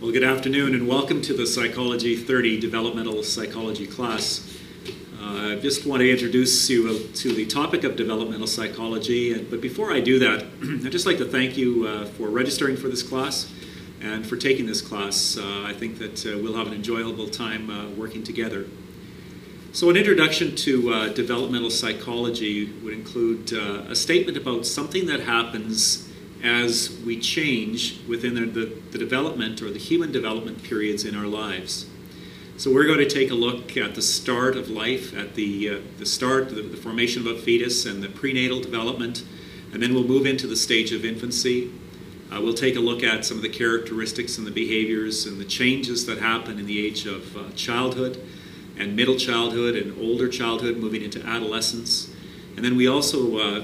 Well, good afternoon and welcome to the Psychology 30 Developmental Psychology class. I just want to introduce you to the topic of developmental psychology, but before I do that, I'd just like to thank you for registering for this class and for taking this class. I think that we'll have an enjoyable time working together. So an introduction to developmental psychology would include a statement about something that happens as we change within the development or the human development periods in our lives. So we're going to take a look at the start of life, at the formation of a fetus and the prenatal development, and then we'll move into the stage of infancy. We'll take a look at some of the characteristics and the behaviors and the changes that happen in the age of childhood and middle childhood and older childhood, moving into adolescence. And then we also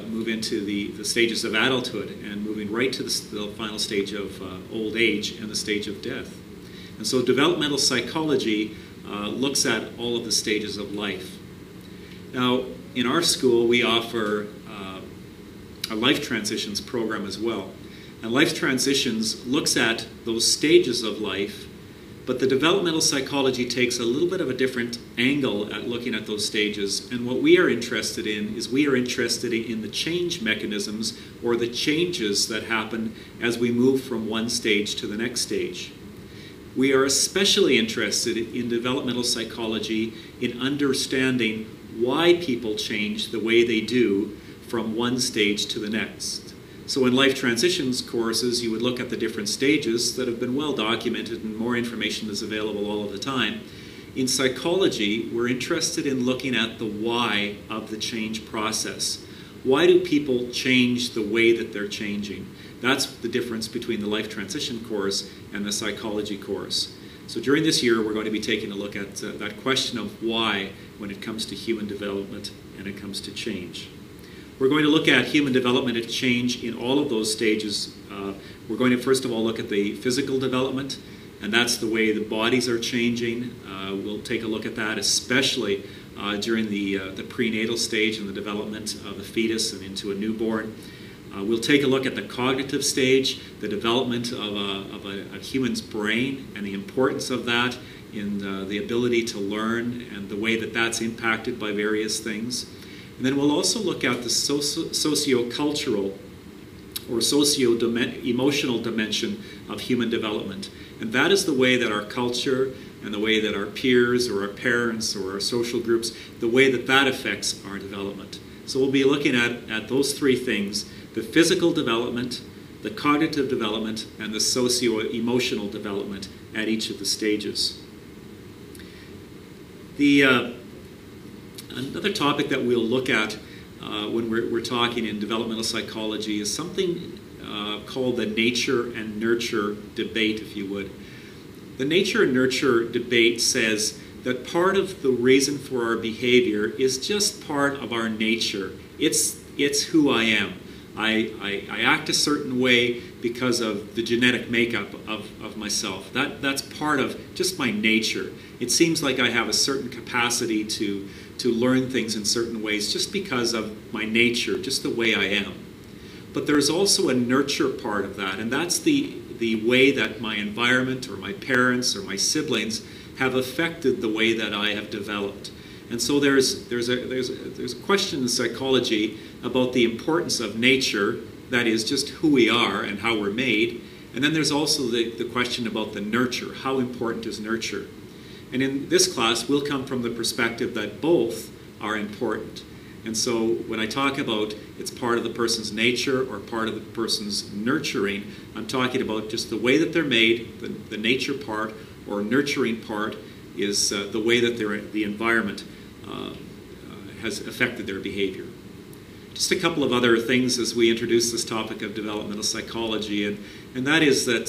move into the stages of adulthood and moving right to the final stage of old age and the stage of death. And so developmental psychology looks at all of the stages of life. Now, in our school, we offer a life transitions program as well. And life transitions looks at those stages of life, but the developmental psychology takes a little bit of a different angle at looking at those stages. And what we are interested in is we are interested in the change mechanisms or the changes that happen as we move from one stage to the next stage. We are especially interested in developmental psychology in understanding why people change the way they do from one stage to the next. So in life transitions courses, you would look at the different stages that have been well documented and more information is available all of the time. In psychology, we're interested in looking at the why of the change process. Why do people change the way that they're changing? That's the difference between the life transition course and the psychology course. So during this year, we're going to be taking a look at that question of why when it comes to human development and it comes to change. We're going to look at human development and change in all of those stages. We're going to first of all look at the physical development, and that's the way the bodies are changing. We'll take a look at that, especially during the prenatal stage and the development of the fetus and into a newborn. We'll take a look at the cognitive stage, the development of a human's brain and the importance of that in the ability to learn and the way that that's impacted by various things. And then we'll also look at the socio-cultural or socio-emotional dimension of human development. And that is the way that our culture and the way that our peers or our parents or our social groups, the way that that affects our development. So we'll be looking at those three things: the physical development, the cognitive development, and the socio-emotional development at each of the stages. Another topic that we'll look at when we're talking in developmental psychology is something called the nature and nurture debate, if you would. The nature and nurture debate says that part of the reason for our behavior is just part of our nature. It's who I am. I act a certain way because of the genetic makeup of myself. That's part of just my nature. It seems like I have a certain capacity to learn things in certain ways just because of my nature, just the way I am. But there's also a nurture part of that, and that's the way that my environment or my parents or my siblings have affected the way that I have developed. And so there's a question in psychology about the importance of nature, that is just who we are and how we're made. And then there's also the question about the nurture. How important is nurture? And in this class, we'll come from the perspective that both are important. And so when I talk about it's part of the person's nature or part of the person's nurturing, I'm talking about just the way that they're made. The nature part or nurturing part is the way that the environment has affected their behavior. Just a couple of other things as we introduce this topic of developmental psychology, and that is that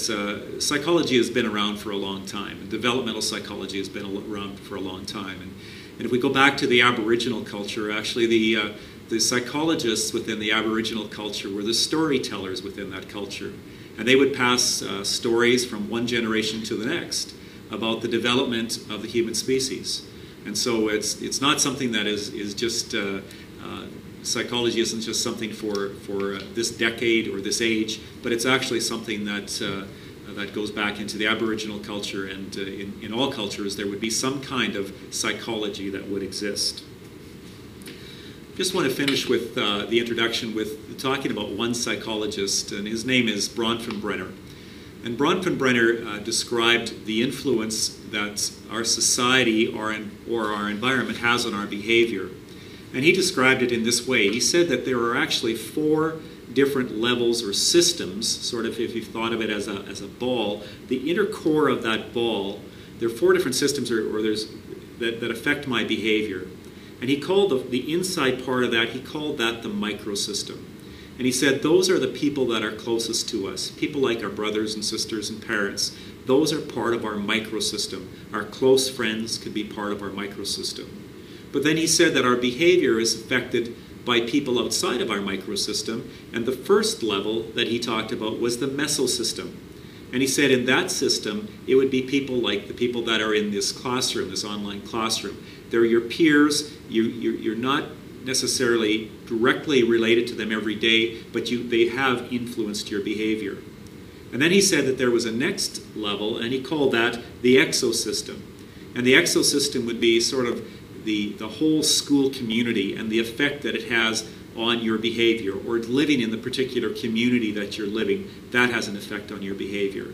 psychology has been around for a long time, and developmental psychology has been around for a long time. And if we go back to the Aboriginal culture, actually the psychologists within the Aboriginal culture were the storytellers within that culture. And they would pass stories from one generation to the next about the development of the human species. And so it's not something that is just psychology isn't just something for this decade or this age, but it's actually something that that goes back into the Aboriginal culture, and in all cultures there would be some kind of psychology that would exist. Just want to finish with the introduction with talking about one psychologist, and his name is Bronfenbrenner. And Bronfenbrenner described the influence that our society or our environment has on our behavior. And he described it in this way. He said that there are actually 4 different levels or systems, sort of if you thought of it as a ball. The inner core of that ball, there are 4 different systems that affect my behavior. And he called the inside part of that, he called that the microsystem. And he said those are the people that are closest to us, people like our brothers and sisters and parents. Those are part of our microsystem. Our close friends could be part of our microsystem. But then he said that our behavior is affected by people outside of our microsystem, and the first level that he talked about was the Meso System. And he said in that system, it would be people like the people that are in this classroom, this online classroom. They're your peers. You're not necessarily directly related to them every day, but they have influenced your behavior. And then he said that there was a next level, and he called that the exosystem. And the exosystem would be sort of the whole school community and the effect that it has on your behavior, or living in the particular community that you're living, that has an effect on your behavior.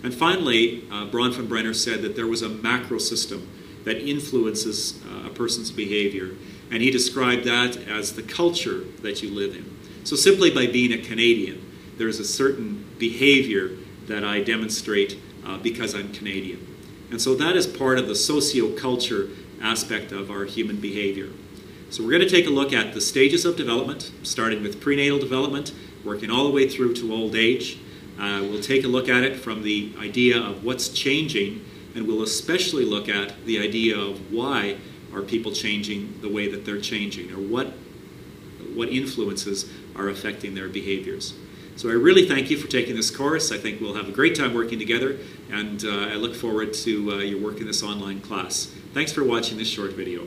And finally, Bronfenbrenner said that there was a macro system that influences a person's behavior, and he described that as the culture that you live in. So simply by being a Canadian, there's a certain behavior that I demonstrate because I'm Canadian. And so that is part of the socio-culture aspect of our human behavior. So we're going to take a look at the stages of development, starting with prenatal development, working all the way through to old age. We'll take a look at it from the idea of what's changing, and we'll especially look at the idea of why are people changing the way that they're changing, or what influences are affecting their behaviors. So I really thank you for taking this course. I think we'll have a great time working together, and I look forward to your work in this online class. Thanks for watching this short video.